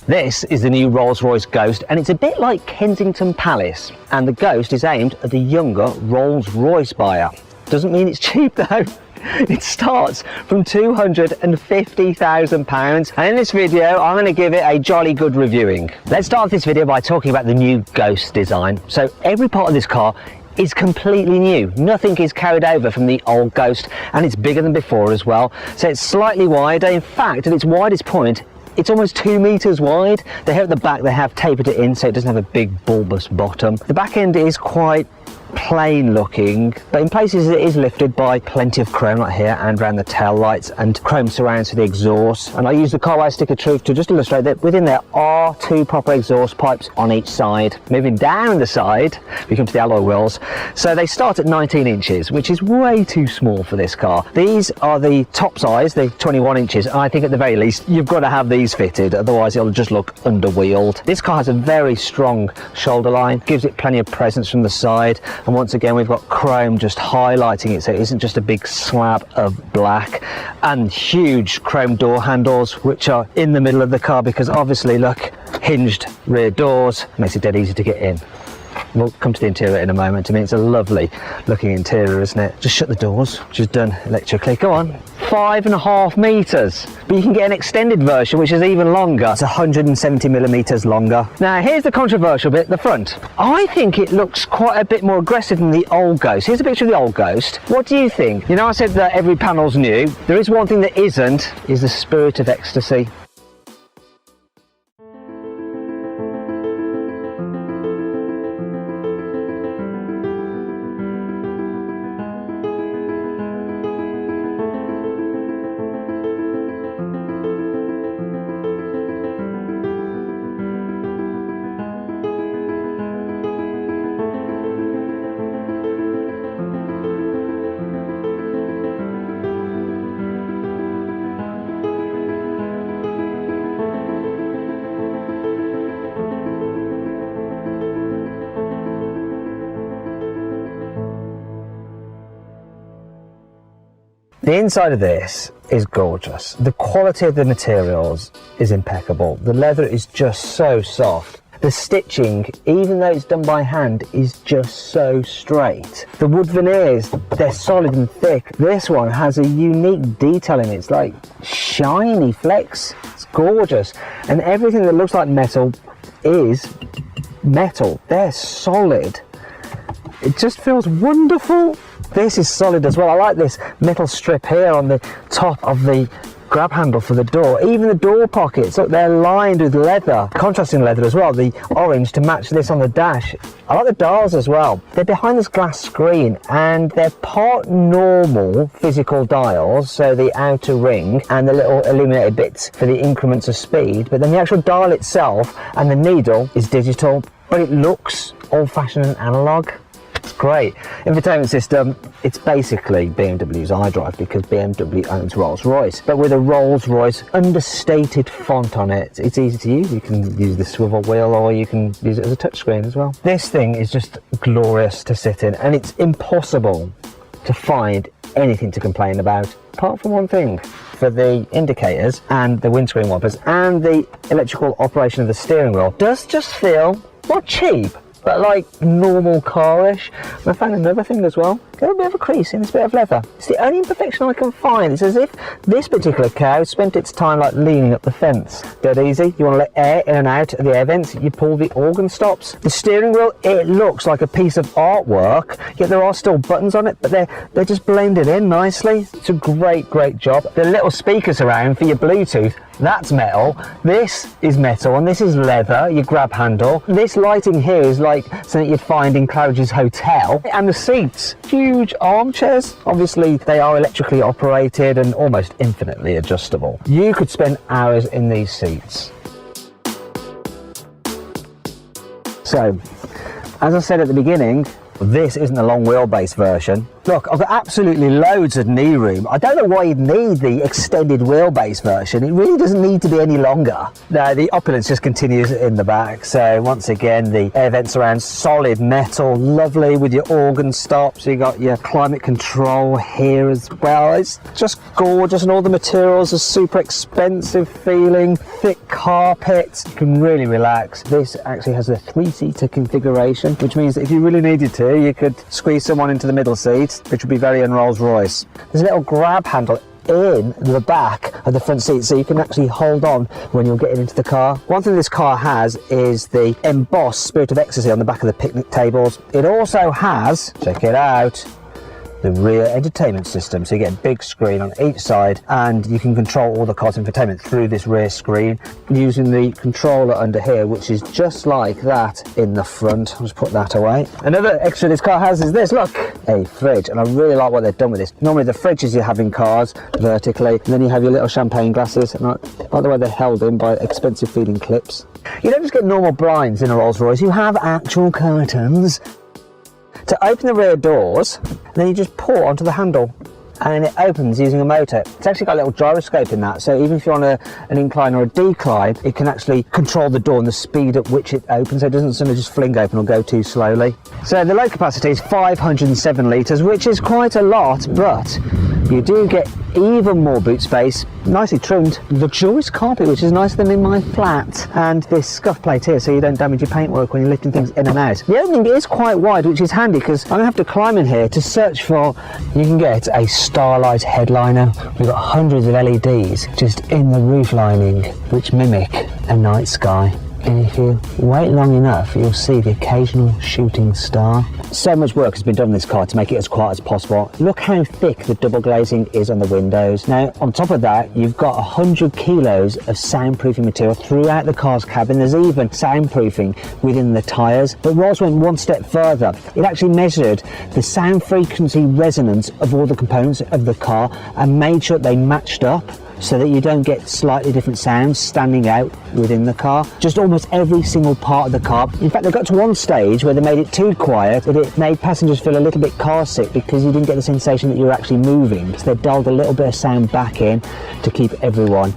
This is the new Rolls-Royce Ghost, and it's a bit like Kensington Palace, and the Ghost is aimed at the younger Rolls-Royce buyer. Doesn't mean it's cheap though. It starts from £250,000, and in this video I'm going to give it a jolly good reviewing. Let's start this video by talking about the new Ghost design. So every part of this car is completely new. Nothing is carried over from the old Ghost, and it's bigger than before as well. So it's slightly wider. In fact, at its widest point, it's almost 2 meters wide. They have at the back, they have tapered it in so it doesn't have a big bulbous bottom. The back end is quite plain looking, but in places it is lifted by plenty of chrome, like here and around the tail lights, and chrome surrounds for the exhaust. And I use the Carway stick of truth to just illustrate that within there are 2 proper exhaust pipes on each side. Moving down the side, we come to the alloy wheels. So they start at 19 inches, which is way too small for this car. These are the top size, the 21 inches. And I think at the very least, you've got to have these fitted, otherwise it'll just look underwheeled. This car has a very strong shoulder line, gives it plenty of presence from the side. And once again, we've got chrome just highlighting it, so it isn't just a big slab of black. And huge chrome door handles, which are in the middle of the car, because obviously, look, hinged rear doors, makes it dead easy to get in. We'll come to the interior in a moment. I mean, it's a lovely looking interior, isn't it? Just shut the doors, which is done electrically. Go on. 5.5 meters, but you can get an extended version which is even longer. It's 170 millimeters longer. Now here's the controversial bit, the front. I think it looks quite a bit more aggressive than the old Ghost. Here's a picture of the old Ghost. What do you think? You know, I said that every panel's new. There is one thing that isn't, is the Spirit of Ecstasy. The inside of this is gorgeous. The quality of the materials is impeccable. The leather is just so soft. The stitching, even though it's done by hand, is just so straight. The wood veneers, they're solid and thick. This one has a unique detail in it. It's like shiny flecks. It's gorgeous. And everything that looks like metal is metal. They're solid. It just feels wonderful. This is solid as well. I like this metal strip here on the top of the grab handle for the door. Even the door pockets, look, they're lined with leather, contrasting leather as well, the orange to match this on the dash. I like the dials as well. They're behind this glass screen, and they're part normal physical dials, so the outer ring and the little illuminated bits for the increments of speed, but then the actual dial itself and the needle is digital, but it looks old-fashioned and analog. It's great. Infotainment system, it's basically BMW's iDrive, because BMW owns Rolls-Royce, but with a Rolls-Royce understated font on it. It's easy to use. You can use the swivel wheel, or you can use it as a touchscreen as well. This thing is just glorious to sit in, and it's impossible to find anything to complain about, apart from one thing. For the indicators and the windscreen wipers and the electrical operation of the steering wheel does just feel not cheap, but like normal car-ish. And I found another thing as well. Got a bit of a crease in this bit of leather. It's the only imperfection I can find. It's as if this particular cow spent its time like leaning up the fence. Dead easy. You want to let air in and out of the air vents, you pull the organ stops. The steering wheel, it looks like a piece of artwork, yet there are still buttons on it, but they're just blended in nicely. It's a great job. The little speakers around for your Bluetooth, That's metal, this is metal, and this is leather, your grab handle. This lighting here is like something you'd find in Claridge's hotel. And the seats, huge armchairs. Obviously they are electrically operated and almost infinitely adjustable. You could spend hours in these seats. So, as I said at the beginning, this isn't a long wheelbase version. Look, I've got absolutely loads of knee room. I don't know why you'd need the extended wheelbase version. It really doesn't need to be any longer. No, the opulence just continues in the back. So once again, the air vents around solid metal, lovely with your organ stops. You got your climate control here as well. It's just gorgeous, and all the materials are super expensive feeling, thick carpets. You can really relax. This actually has a 3-seater configuration, which means that if you really needed to, you could squeeze someone into the middle seat, which would be very un-Rolls Royce. There's a little grab handle in the back of the front seat, so you can actually hold on when you're getting into the car. One thing this car has is the embossed Spirit of Ecstasy on the back of the picnic tables. It also has, check it out, the rear entertainment system. So you get a big screen on each side, and you can control all the car's infotainment through this rear screen using the controller under here, which is just like that in the front. I'll just put that away. Another extra this car has is this, look, a fridge, and I really like what they've done with this. Normally the fridges you have in cars vertically, and then you have your little champagne glasses, and I like the way they're held in by expensive feeding clips. You don't just get normal blinds in a Rolls Royce, you have actual curtains. To open the rear doors, then you just pull onto the handle and it opens using a motor. It's actually got a little gyroscope in that, so even if you're on an incline or a decline, it can actually control the door and the speed at which it opens, so it doesn't suddenly just fling open or go too slowly. So the load capacity is 507 litres, which is quite a lot, but you do get even more boot space, nicely trimmed, luxurious carpet, which is nicer than in my flat, and this scuff plate here so you don't damage your paintwork when you're lifting things in and out. The opening is quite wide, which is handy because I'm going to have to climb in here to search for, you can get a starlight headliner. We've got hundreds of LEDs just in the roof lining which mimic a night sky. And if you wait long enough, you'll see the occasional shooting star. So much work has been done on this car to make it as quiet as possible. Look how thick the double glazing is on the windows. Now, on top of that, you've got 100 kilos of soundproofing material throughout the car's cabin. There's even soundproofing within the tyres. But Rolls went one step further. It actually measured the sound frequency resonance of all the components of the car and made sure they matched up, so that you don't get slightly different sounds standing out within the car. Just almost every single part of the car. In fact, they got to one stage where they made it too quiet that it made passengers feel a little bit car sick because you didn't get the sensation that you were actually moving. So they dialed a little bit of sound back in to keep everyone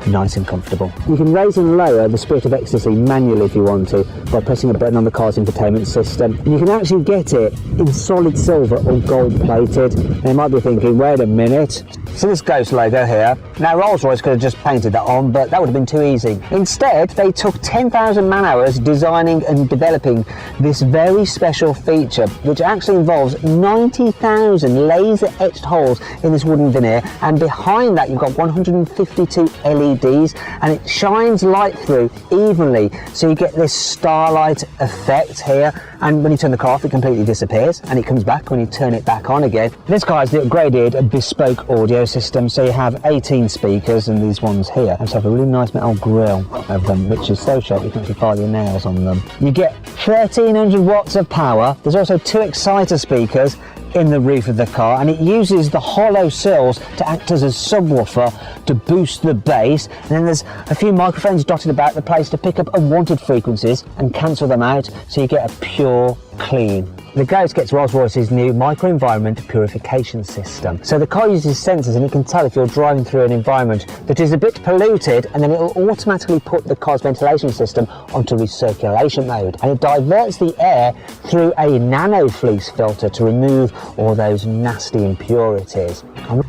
nice and comfortable. You can raise and lower the Spirit of Ecstasy manually if you want to by pressing a button on the car's infotainment system, and you can actually get it in solid silver or gold plated. And you might be thinking, wait a minute, so this Ghost logo here, now Rolls-Royce could have just painted that on, but that would have been too easy. Instead, they took 10,000 man hours designing and developing this very special feature, which actually involves 90,000 laser etched holes in this wooden veneer, and behind that you've got 152 LEDs, and it shines light through evenly, so you get this starlight effect here, and when you turn the car off it completely disappears and it comes back when you turn it back on again. This car has the upgraded bespoke audio system, so you have 18 speakers, and these ones here have a really nice metal grille of them, which is so sharp you can actually file your nails on them. You get 1300 watts of power. There's also 2 exciter speakers in the roof of the car, and it uses the hollow sills to act as a subwoofer to boost the bass, and then there's a few microphones dotted about the place to pick up unwanted frequencies and cancel them out, so you get a pure clean. The Ghost gets Rolls-Royce's new microenvironment purification system. So the car uses sensors, and it can tell if you're driving through an environment that is a bit polluted, and then it will automatically put the car's ventilation system onto recirculation mode, and it diverts the air through a nano fleece filter to remove all those nasty impurities.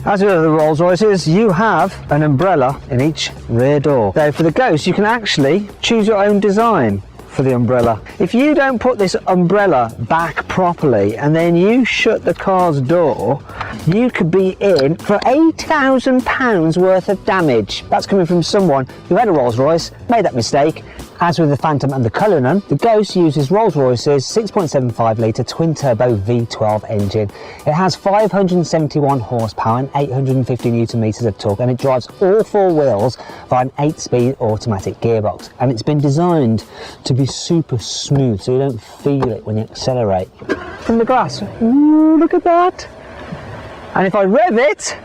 As with the Rolls-Royces, you have an umbrella in each rear door. So for the Ghost, you can actually choose your own design for the umbrella. If you don't put this umbrella back properly and then you shut the car's door, you could be in for £8,000 worth of damage. That's coming from someone who had a Rolls Royce, made that mistake, As with the Phantom and the Cullinan, the Ghost uses Rolls-Royce's 6.75 litre twin-turbo V12 engine. It has 571 horsepower and 850 newton meters of torque, and it drives all four wheels via an 8-speed automatic gearbox. And it's been designed to be super smooth, so you don't feel it when you accelerate. From the grass, ooh, look at that! And if I rev it,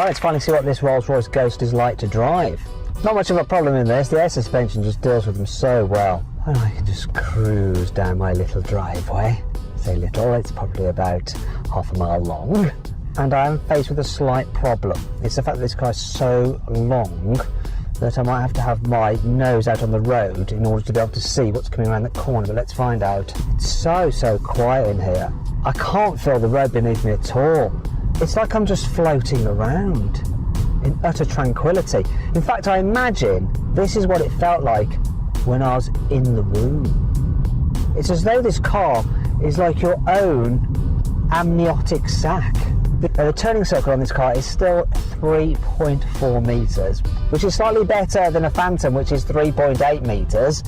let's finally see what this Rolls-Royce Ghost is like to drive. Not much of a problem in this, the air suspension just deals with them so well. And I can just cruise down my little driveway. Say little, it's probably about half a mile long. And I am faced with a slight problem. It's the fact that this car is so long that I might have to have my nose out on the road in order to be able to see what's coming around the corner, but let's find out. It's so quiet in here. I can't feel the road beneath me at all. It's like I'm just floating around in utter tranquility. In fact, I imagine this is what it felt like when I was in the womb. It's as though this car is like your own amniotic sac. The turning circle on this car is still 3.4 metres, which is slightly better than a Phantom, which is 3.8 metres.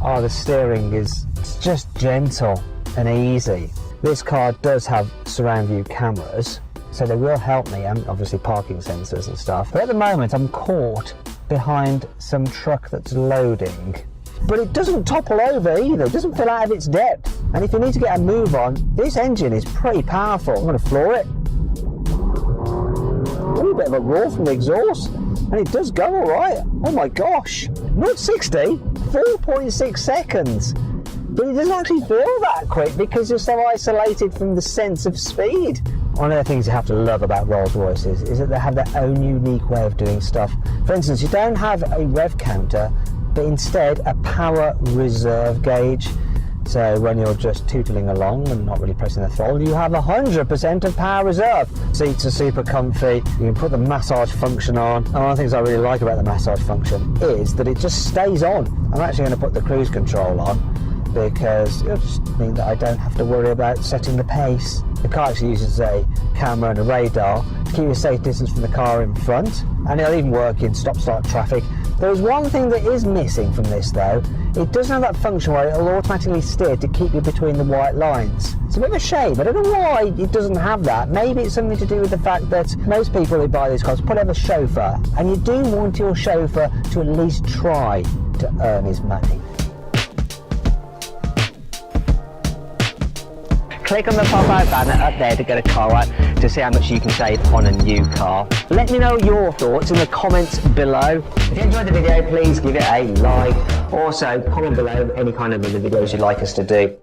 Oh, the steering is just gentle and easy. This car does have surround view cameras, so they will help me, and obviously parking sensors and stuff. But at the moment I'm caught behind some truck that's loading. But it doesn't topple over either, it doesn't fill out of its depth. And if you need to get a move on, this engine is pretty powerful. I'm going to floor it. Ooh, a bit of a roar from the exhaust. And it does go alright. Oh my gosh. 0-60, 4.6 seconds. But it doesn't actually feel that quick because you're so isolated from the sense of speed. One of the things you have to love about Rolls-Royces is that they have their own unique way of doing stuff. For instance, you don't have a rev counter, but instead a power reserve gauge. So when you're just tootling along and not really pressing the throttle, you have 100% of power reserve. Seats are super comfy, you can put the massage function on. And one of the things I really like about the massage function is that it just stays on. I'm actually going to put the cruise control on because it'll just mean that I don't have to worry about setting the pace. The car actually uses a camera and a radar to keep you a safe distance from the car in front, and it'll even work in stop-start traffic. There's one thing that is missing from this though. It doesn't have that function where it'll automatically steer to keep you between the white lines. It's a bit of a shame. I don't know why it doesn't have that. Maybe it's something to do with the fact that most people who buy these cars probably have a chauffeur, and you do want your chauffeur to at least try to earn his money. Click on the pop-out banner up there to get a car out to see how much you can save on a new car. Let me know your thoughts in the comments below. If you enjoyed the video, please give it a like. Also, comment below any kind of other videos you'd like us to do.